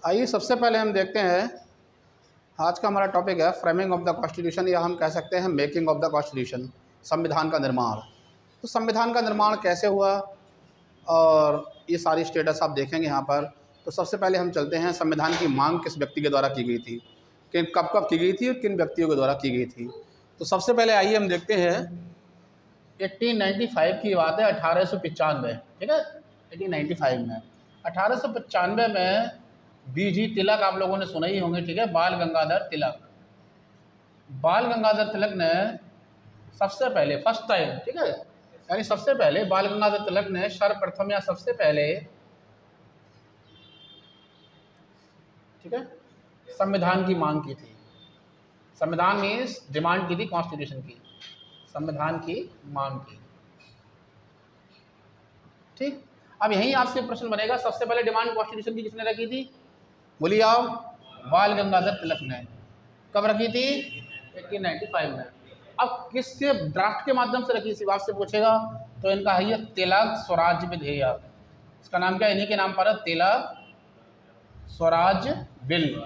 आइए सबसे पहले हम देखते हैं, आज का हमारा टॉपिक है फ्रेमिंग ऑफ द कॉन्स्टिट्यूशन, या हम कह सकते हैं मेकिंग ऑफ द कॉन्स्टिट्यूशन, संविधान का निर्माण। तो संविधान का निर्माण कैसे हुआ और ये सारी स्टेटस आप देखेंगे यहाँ पर। तो सबसे पहले हम चलते हैं, संविधान की मांग किस व्यक्ति के द्वारा की गई थी, किन कब कब की गई थी और किन व्यक्तियों के द्वारा की गई थी। तो सबसे पहले आइए हम देखते हैं 1895 की बात है, 1895, ठीक है। 1895 में 1895 में बीजी तिलक आप लोगों ने सुना ही होंगे, ठीक है। बाल गंगाधर तिलक, बाल गंगाधर तिलक ने सबसे पहले फर्स्ट टाइम, ठीक है, यानी सबसे पहले बाल गंगाधर तिलक ने सर्वप्रथम या सबसे पहले, ठीक है, संविधान की मांग की थी। संविधान मीन्स डिमांड की थी कॉन्स्टिट्यूशन की, संविधान की मांग की, ठीक। अब यहीं आपसे प्रश्न बनेगा, सबसे पहले डिमांड कॉन्स्टिट्यूशन की किसने रखी थी, बोलिए आप। बाल गंगाधर तिलक ने। कब रखी थी, 1895 में। अब किसके ड्राफ्ट के माध्यम से रखी, इसी बात से पूछेगा, तो इनका है ये तिलक स्वराज विधेयक। इसका नाम क्या है, इन्हीं के नाम पर है, तिलक स्वराज बिल,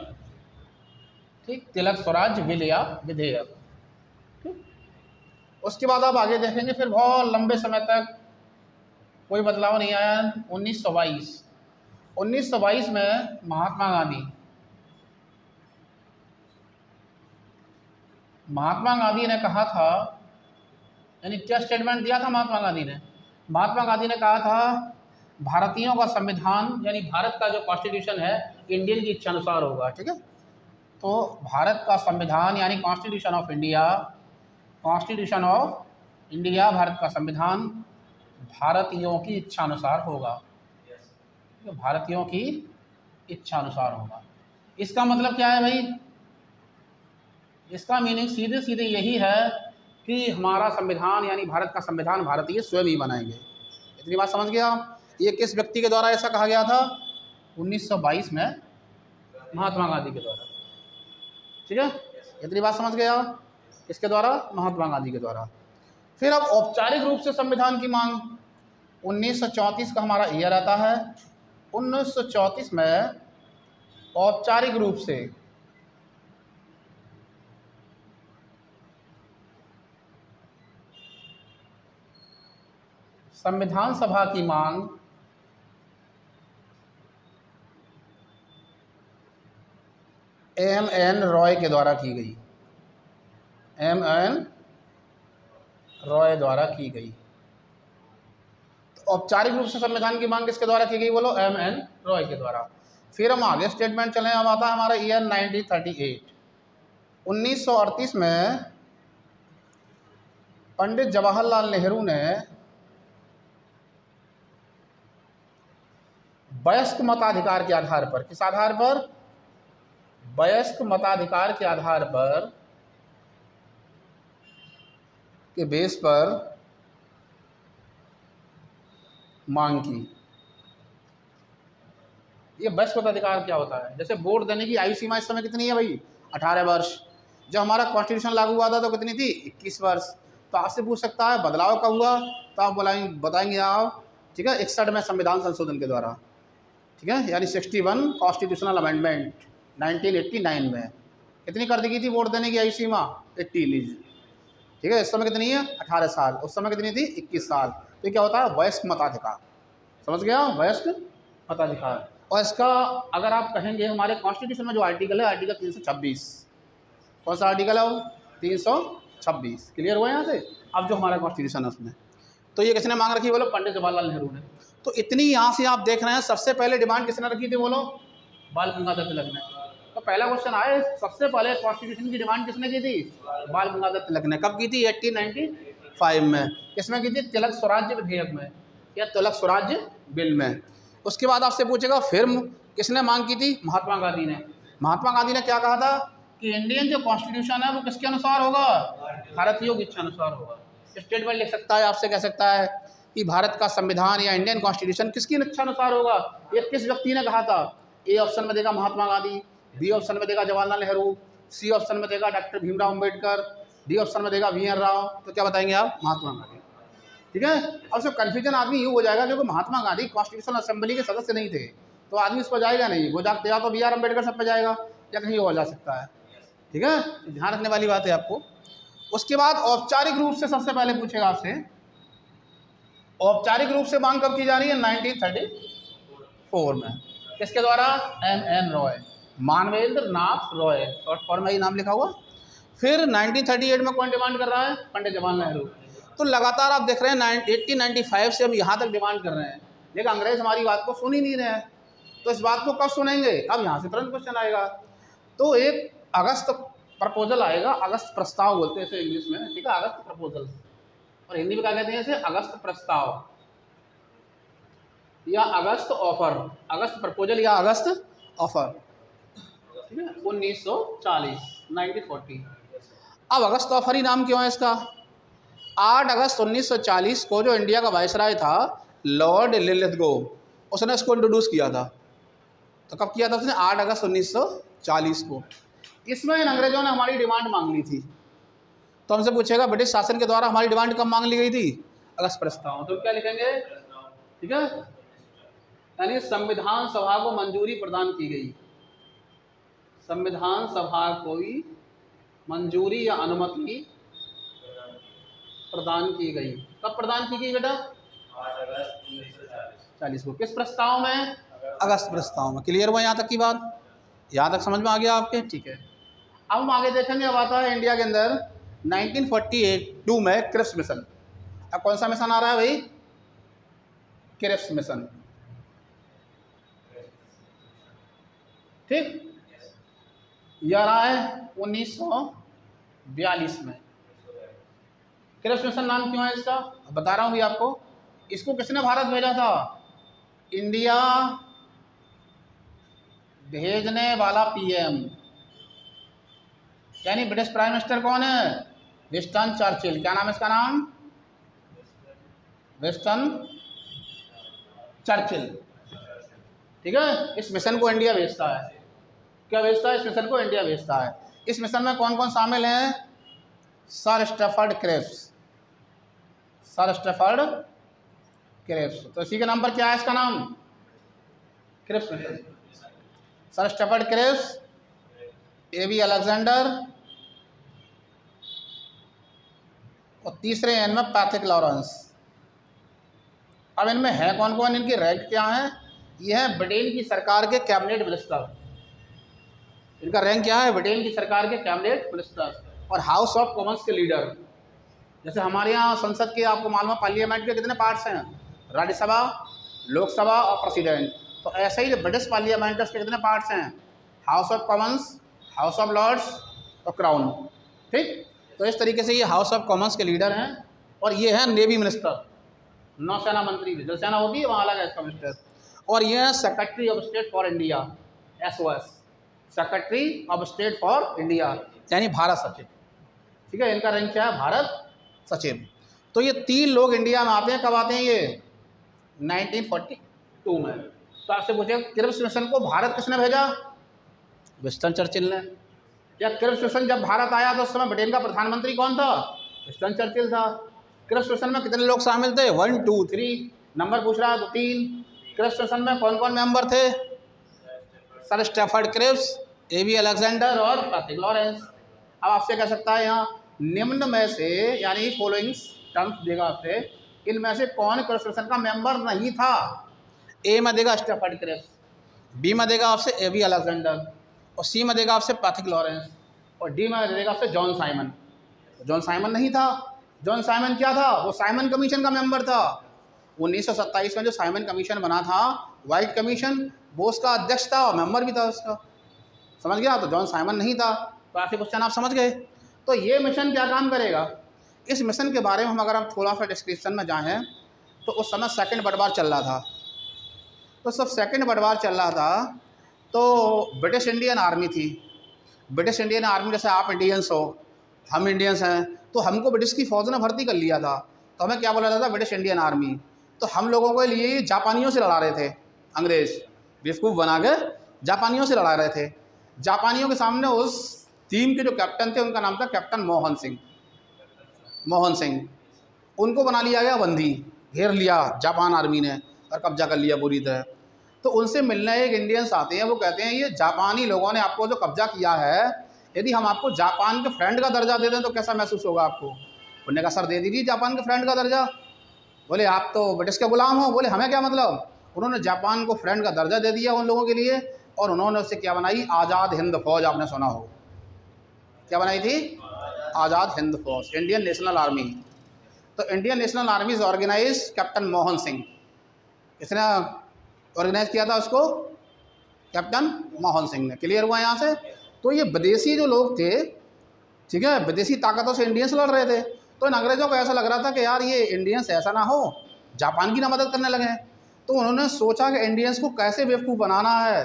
ठीक, तिलक स्वराज बिल या विधेयक, ठीक। उसके बाद आप आगे देखेंगे, फिर बहुत लंबे समय तक कोई बदलाव नहीं आया। 1922 में महात्मा गांधी ने कहा था, यानी क्या स्टेटमेंट दिया था महात्मा गांधी ने। महात्मा गांधी ने कहा था भारतीयों का संविधान, यानी भारत का जो कॉन्स्टिट्यूशन है, इंडियन की इच्छा अनुसार होगा, ठीक है। तो भारत का संविधान यानी constitution of India, constitution of India, Bharat का संविधान भारतीयों की इच्छा अनुसार होगा, तो भारतीयों की इच्छा अनुसार होगा। इसका मतलब क्या है भाई, इसका मीनिंग सीधे सीधे यही है कि हमारा संविधान यानी भारत का संविधान भारतीय स्वयं ही बनाएंगे। इतनी बात समझ गया आप। ये किस व्यक्ति के द्वारा ऐसा कहा गया था, 1922 में महात्मा गांधी के द्वारा, ठीक है। इतनी बात समझ गया, इसके द्वारा, महात्मा गांधी के द्वारा। फिर अब औपचारिक रूप से संविधान की मांग 1934 का हमारा ईयर आता है। 1934 में औपचारिक रूप से संविधान सभा की मांग एम.एन. रॉय के द्वारा की गई, एम.एन. रॉय द्वारा की गई। तो औपचारिक रूप से संविधान की मांग किसके द्वारा की गई, बोलो, एम.एन. रॉय के द्वारा। फिर हम आगे स्टेटमेंट चलें, अब आता है हमारा ईयर 1938। 1938 में पंडित जवाहरलाल नेहरू ने वयस्क मताधिकार के आधार पर, किस आधार पर, वयस्क मताधिकार के आधार पर, के बेस पर मांग की। ये वयस्क मताधिकार क्या होता है, जैसे वोट देने की आयु सीमा इस समय कितनी है भाई, 18 वर्ष। जब हमारा कॉन्स्टिट्यूशन लागू हुआ था तो कितनी थी, 21 वर्ष। तो आपसे पूछ सकता है बदलाव कब हुआ, तो आप बताएंगे आप, ठीक है, 61 में संविधान संशोधन के द्वारा, ठीक है, यानी 61 कॉन्स्टिट्यूशनल अमेंडमेंट 1989 में कितनी कर दी गई थी वोट देने की आयु सीमा, 18 एज, ठीक है। इस समय कितनी है, 18 साल, उस समय कितनी थी, 21 साल। तो ये क्या होता है, वयस्क मताधिकार, समझ गया, वयस्क मताधिकार। और इसका अगर आप कहेंगे हमारे कॉन्स्टिट्यूशन में जो आर्टिकल है, आर्टिकल 326, कौन सा आर्टिकल है वो, 326, क्लियर हुआ यहाँ से। अब जो हमारा कॉन्स्टिट्यूशन है उसमें, तो ये किसने मांग रखी, बोलो, पंडित जवाहरलाल नेहरू ने। तो इतनी यहाँ से आप देख रहे हैं, सबसे पहले डिमांड किसने रखी थी, बोलो, बाल गंगाधर तिलक ने। तो पहला क्वेश्चन आए, सबसे पहले कॉन्स्टिट्यूशन की डिमांड किसने की थी, बाल गंगाधर तिलक ने। कब की थी, 1895 में। किसमें की थी, तिलक स्वराज्य विधेयक में या तिलक स्वराज्य बिल में। उसके बाद आपसे पूछेगा फिर किसने मांग की थी, महात्मा गांधी ने। महात्मा गांधी ने क्या कहा था कि इंडियन जो कॉन्स्टिट्यूशन है वो किसके अनुसार होगा, भारतीयों की इच्छा अनुसार होगा। स्टेटमेंट लिख सकता है, आपसे कह सकता है कि भारत का संविधान या इंडियन कॉन्स्टिट्यूशन किसकी इच्छा अनुसार होगा, ये किस व्यक्ति ने कहा था। ए ऑप्शन में देगा महात्मा गांधी, बी ऑप्शन में देगा जवाहरलाल नेहरू, सी ऑप्शन में देगा doctor Bhimrao Ambedkar, D option में देगा वी.एन. राव। तो क्या बताएंगे आप, महात्मा गांधी, ठीक है। अब सब कन्फ्यूजन आदमी यूँ हो जाएगा क्योंकि महात्मा गांधी कॉन्स्टिट्यूशनल असेंबली के सदस्य नहीं थे, तो आदमी उस पर जाएगा नहीं, वो जाते या तो बी आर अम्बेडकर सब पे जाएगा या कहीं और जा सकता है। ठीक है, ध्यान रखने वाली बात है आपको। उसके बाद औपचारिक रूप से सबसे पहले पूछेगा आपसे, औपचारिक रूप से मांग कब की जा रही है? 1934 में। किसके द्वारा? एम एन रॉय, मानवेंद्र नाथ रॉय, शॉर्ट फॉर्म में ही नाम लिखा हुआ। फिर 1938 में कौन डिमांड कर रहा है? पंडित जवाहरलाल नेहरू। तो लगातार आप देख रहे हैं 1895 से हम यहाँ तक डिमांड कर रहे हैं, लेकिन अंग्रेज हमारी बात को सुन ही नहीं रहे हैं। तो इस बात को कब सुनेंगे? अब यहाँ से तुरंत क्वेश्चन आएगा। तो एक अगस्त प्रपोजल आएगा, अगस्त प्रस्ताव बोलते हैं इसे इंग्लिश में, ठीक है, अगस्त प्रपोजल, और हिंदी में क्या कहते हैं इसे? अगस्त प्रस्ताव या अगस्त ऑफर, अगस्त प्रपोजल या अगस्त ऑफर, ठीक है, 1940। अब अगस्त ऑफर ही नाम क्यों है इसका? 8 अगस्त 1940 को जो इंडिया का वायसराय था लॉर्ड लिलिथगो, उसने इसको इंट्रोड्यूस किया था। तो कब किया था उसने? 8 अगस्त 1940 को। इसमें इन अंग्रेजों ने हमारी डिमांड मांग ली थी। तो हमसे पूछेगा ब्रिटिश शासन के द्वारा हमारी डिमांड कब मांग ली गई थी? अगस्त प्रस्ताव। तो क्या लिखेंगे? ठीक है, यानी संविधान सभा को मंजूरी प्रदान की गई, संविधान सभा को मंजूरी या अनुमति प्रदान की गई। कब प्रदान की गई बेटा? 8 अगस्त 1940 को। किस प्रस्ताव में? अगस्त प्रस्ताव में। क्लियर हुआ यहाँ तक की बात? यहाँ तक समझ में आ गया आपके? ठीक है, अब हम आगे देखेंगे। अब आता है इंडिया के अंदर 1942 में क्रिप्स मिशन। अब कौन सा मिशन आ रहा है भाई? क्रिप्स मिशन, ठीक, यह आ रहा है 1942 में। क्रिप्स मिशन नाम क्यों है इसका? बता रहा हूँ भी आपको। इसको किसने भारत भेजा था? इंडिया भेजने वाला पीएम, यानी ब्रिटिश प्राइम मिनिस्टर कौन है? Winston Churchill. क्या नाम है इसका? नाम विंस्टन चर्चिल, ठीक है। इस मिशन को इंडिया भेजता है। क्या भेजता है? इस मिशन को इंडिया भेजता है। इस मिशन में कौन कौन शामिल हैं? Sir Stafford Cripps, Sir Stafford Cripps. तो इसी के नाम पर क्या है इसका नाम? Cripps mission. Sir Stafford Cripps, AB Alexander, और तीसरे हैं इनमें पैट्रिक लॉरेंस। अब इनमें है कौन कौन? इनकी रैंक क्या है? ये है ब्रिटेन की सरकार के कैबिनेट मिनिस्टर। इनका रैंक क्या है? ब्रिटेन की सरकार के कैबिनेट मिनिस्टर और हाउस ऑफ कॉमन्स के लीडर। जैसे हमारे यहाँ संसद के, आपको मालूम है, पार्लियामेंट के कितने पार्ट्स हैं? राज्यसभा, लोकसभा और प्रेसिडेंट। तो ऐसे ही ब्रिटिश पार्लियामेंट है, उसके कितने पार्ट्स हैं? House of Commons, House of Lords और क्राउन, ठीक। तो इस तरीके से ये हाउस ऑफ कॉमन्स के लीडर हैं। और ये हैं नेवी मिनिस्टर, नौसेना मंत्री। जल सेना होती है वहाँ अलग है इसका मिनिस्टर। और ये हैं secretary of state for India, SOS, secretary of state for India, यानी भारत सचिव, ठीक है। इनका रैंक क्या है? भारत सचिव। तो ये 3 लोग इंडिया में आते हैं। कब आते हैं ये? 1942 में। तो आपसे पूछे क्रिप्स मिशन को भारत किसने भेजा? विंस्टन चर्चिल ने। या क्रिप्स मिशन जब भारत आया तो उस समय ब्रिटेन का प्रधानमंत्री कौन था? विंस्टन चर्चिल था। क्रिप्स मिशन में कितने लोग शामिल थे? 1 2 3, नंबर पूछ रहा है तो 3। क्रिप्स मिशन में कौन कौन मेंबर थे? Sir Stafford Cripps, AB Alexander और पैट्रिक लॉरेंस। अब आपसे कह सकता है यहाँ निम्न में से, यानी फॉलोइंग टर्म्स देगा आपसे, इनमें से कौन क्रिप्स मिशन का मेंबर नहीं था? ए में देगा स्टैफर्ड क्रिप्स, बी में देगा आपसे एबी अलेक्जेंडर, और सी में देगा आपसे पैट्रिक लॉरेंस, और डी में देगा आपसे जॉन साइमन। जॉन साइमन नहीं था। जॉन साइमन क्या था? वो साइमन कमीशन का मेंबर था। 1927 में जो साइमन कमीशन बना था, वाइट कमीशन, वो उसका अध्यक्ष था और मेंबर भी था उसका। समझ गया? तो जॉन साइमन नहीं था। तो ऐसे क्वेश्चन आप समझ गए। तो ये मिशन क्या काम करेगा? इस मिशन के बारे में हम अगर थोड़ा सा डिस्क्रिप्शन में जाएँ तो उस समय सेकंड वर्ल्ड वॉर चल रहा था। तो सब सेकंड वर्ल्ड वॉर चल रहा था तो ब्रिटिश इंडियन आर्मी थी। ब्रिटिश इंडियन आर्मी, जैसे आप इंडियंस हो, हम इंडियंस हैं, तो हमको ब्रिटिश की फ़ौज ने भर्ती कर लिया था। तो हमें क्या बोला जाता था? British Indian army. तो हम लोगों के लिए जापानियों से लड़ा रहे थे अंग्रेज़, बेवकूफ़ बना के जापानियों से लड़ा रहे थे। जापानियों के सामने उस टीम के जो कैप्टन थे, उनका नाम था कैप्टन मोहन सिंह। मोहन सिंह, उनको बना लिया गया बंदी, घेर लिया जापान आर्मी ने और कब्जा कर लिया पूरी तरह। तो उनसे मिलने एक इंडियंस आते हैं, वो कहते हैं ये जापानी लोगों ने आपको जो कब्जा किया है, यदि हम आपको जापान के फ्रेंड का दर्जा दे दें तो कैसा महसूस होगा आपको? उन्होंने कहा सर दे दीजिए जापान के फ्रेंड का दर्जा। बोले आप तो ब्रिटिश के गुलाम हो। बोले हमें क्या मतलब? उन्होंने जापान को फ्रेंड का दर्जा दे दिया उन लोगों के लिए, और उन्होंने उससे क्या बनाई? आज़ाद हिंद फौज। आपने सुना हो क्या बनाई थी? Azad Hind Fauj, Indian National Army. तो Indian National Army is organize captain Mohan Singh. इसने ऑर्गेनाइज किया था उसको कैप्टन मोहन सिंह ने। क्लियर हुआ यहाँ से? तो ये विदेशी जो लोग थे, ठीक है, विदेशी ताकतों से इंडियंस लड़ रहे थे, तो इन अंग्रेज़ों को ऐसा लग रहा था कि यार ये इंडियंस ऐसा ना हो जापान की ना मदद करने लगे। तो उन्होंने सोचा कि इंडियंस को कैसे बेवकूफ़ बनाना है,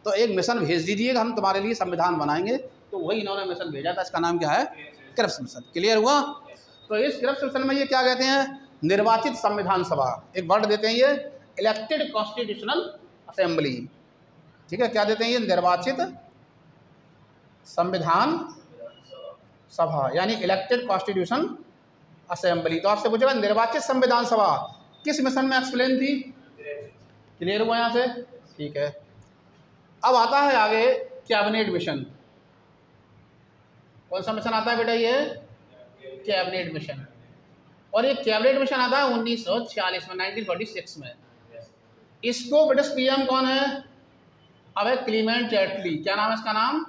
तो एक मिशन भेज दीजिएगा, हम तुम्हारे लिए संविधान बनाएंगे। तो वही इन्होंने मिशन भेजा था, इसका नाम क्या है? Cripps mission. क्लियर हुआ? तो इस क्रिप्स मिशन में ये क्या कहते हैं? निर्वाचित संविधान सभा। एक वर्ड देते हैं ये, इलेक्टेड कॉन्स्टिट्यूशनल असेंबली। ठीक है, क्या देते हैं ये? निर्वाचित संविधान सभा, यानी इलेक्टेड कॉन्स्टिट्यूशन असेंबली। तो आपसे पूछेगा निर्वाचित संविधान सभा किस मिशन में एक्सप्लेन थी? क्लियर हुआ यहाँ से? ठीक है। अब आता है आगे कैबिनेट मिशन। कौन सा मिशन आता है बेटा? ये कैबिनेट मिशन। और ये कैबिनेट मिशन आता है 1946 में, 1946 में। इसको ब्रिटिश पीएम कौन है? अब है क्लीमेंट एटली। क्या नाम है इसका? नाम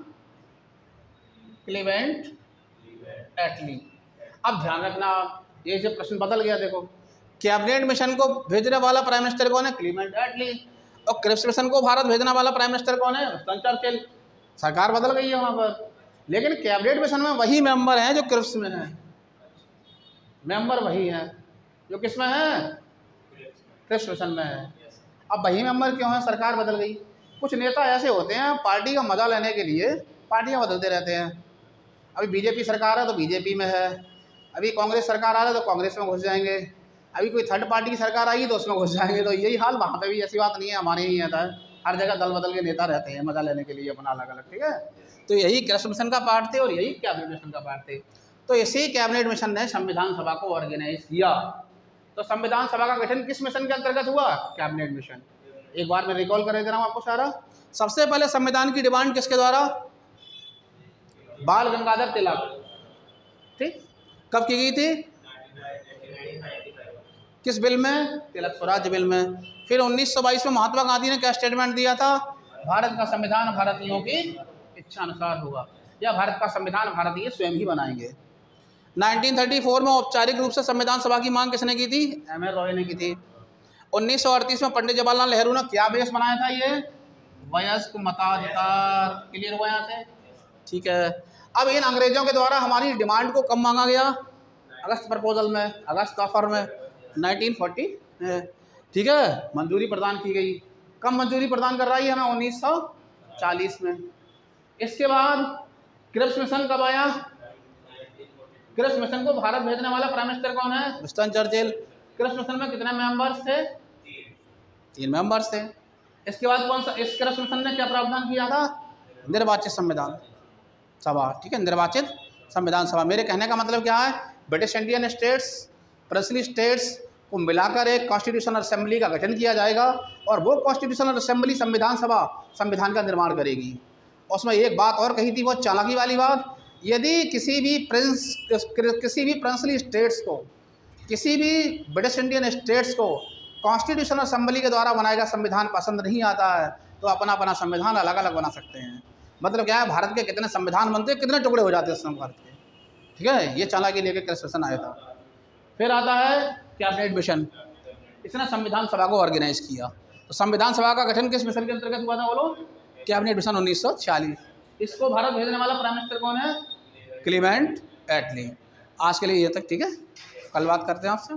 क्लीमेंट एटली। अब ध्यान रखना, ये जो प्रश्न बदल गया, देखो कैबिनेट मिशन को भेजने वाला प्राइम मिनिस्टर कौन है? क्लीमेंट एटली। और क्रिप्स मिशन को भारत भेजने वाला प्राइम मिनिस्टर कौन है? Winston Churchill. सरकार बदल गई है वहाँ पर, लेकिन कैबिनेट मिशन में वही मेंबर हैं जो क्रिप्स में हैं। मेंबर वही हैं जो किस में है? क्रिप्स मिशन में है। अब वही मेंबर क्यों है? सरकार बदल गई। कुछ नेता ऐसे होते हैं पार्टी का मजा लेने के लिए पार्टियां बदलते रहते हैं। अभी बीजेपी सरकार है तो बीजेपी में है, अभी कांग्रेस सरकार आ रहा है तो कांग्रेस में घुस जाएंगे, अभी कोई थर्ड पार्टी की सरकार आई तो उसमें घुस जाएंगे। तो यही हाल वहाँ पे भी, ऐसी बात नहीं है हमारे ही आता है, हर जगह दल बदल के नेता रहते हैं मजा लेने के लिए अपना अलग अलग। ठीक है, तो यही क्रिप्स मिशन का पार्ट थे और यही कैबिनेट मिशन का पार्ट थे। तो इसी कैबिनेट मिशन ने संविधान सभा को ऑर्गेनाइज किया। तो संविधान सभा का गठन किस मिशन के अंतर्गत हुआ? Cabinet mission. एक बार मैं रिकॉल कर दे रहा हूँ आपको सारा। सबसे पहले संविधान की डिमांड किसके द्वारा? बाल गंगाधर तिलक। ठीक, कब की गई थी? किस बिल में? तिलक स्वराज बिल में। फिर 1922 में महात्मा गांधी ने क्या स्टेटमेंट दिया था? भारत का संविधान भारतीयों की इच्छा अनुसार होगा, या भारत का संविधान भारतीय स्वयं ही बनाएंगे। 1934 में औपचारिक रूप से संविधान सभा की मांग किसने की थी? एम.एन. रॉय ने की थी। 1938 में पंडित जवाहरलाल नेहरू ने क्या बेस बनाया था? ये वयस्क मताधिकार। क्लियर हुआ यहाँ से? ठीक है। अब इन अंग्रेजों के द्वारा हमारी डिमांड को कब मांगा गया? अगस्त प्रपोजल में, अगस्त ऑफर में 1940। ठीक है, मंजूरी प्रदान की गई। कब मंजूरी प्रदान कर रही है हमें? 1940 में। इसके बाद क्रिप्स मिशन कब आया? क्रिप्स मिशन को भारत भेजने वाला प्राइम मिनिस्टर कौन है? Winston Churchill. क्रिप्स मिशन में कितने मेंबर्स थे? 3 मेंबर्स थे। इसके बाद कौन सा, इस क्रिप्स मिशन ने क्या प्रावधान किया था? निर्वाचित संविधान सभा। ठीक है, निर्वाचित संविधान सभा। मेरे कहने का मतलब क्या है? British Indian states, princely states को मिलाकर एक कॉन्स्टिट्यूशनल असेंबली का गठन किया जाएगा और वो कॉन्स्टिट्यूशनल असेंबली संविधान सभा संविधान का निर्माण करेगी। उसमें एक बात और कही थी, वो चालाकी वाली बात, यदि किसी भी प्रिंसली स्टेट्स को, किसी भी ब्रिटिश इंडियन स्टेट्स को कॉन्स्टिट्यूशनल असेंबली के द्वारा बनाया गया संविधान पसंद नहीं आता है तो अपना अपना संविधान अलग अलग बना सकते हैं। मतलब क्या है? भारत के कितने संविधान बनते हैं, कितने टुकड़े हो जाते हैं भारत के। ठीक है, ये चालाकी लेके क्रिप्स मिशन आया था। फिर आता है कैबिनेट मिशन। इसने संविधान सभा को ऑर्गेनाइज किया। तो संविधान सभा का गठन किस मिशन के अंतर्गत हुआ था बोलो? Cabinet mission 1946। इसको भारत भेजने वाला प्राइम मिनिस्टर कौन है? क्लीमेंट एटली। आज के लिए ये तक। ठीक है, कल बात करते हैं आपसे।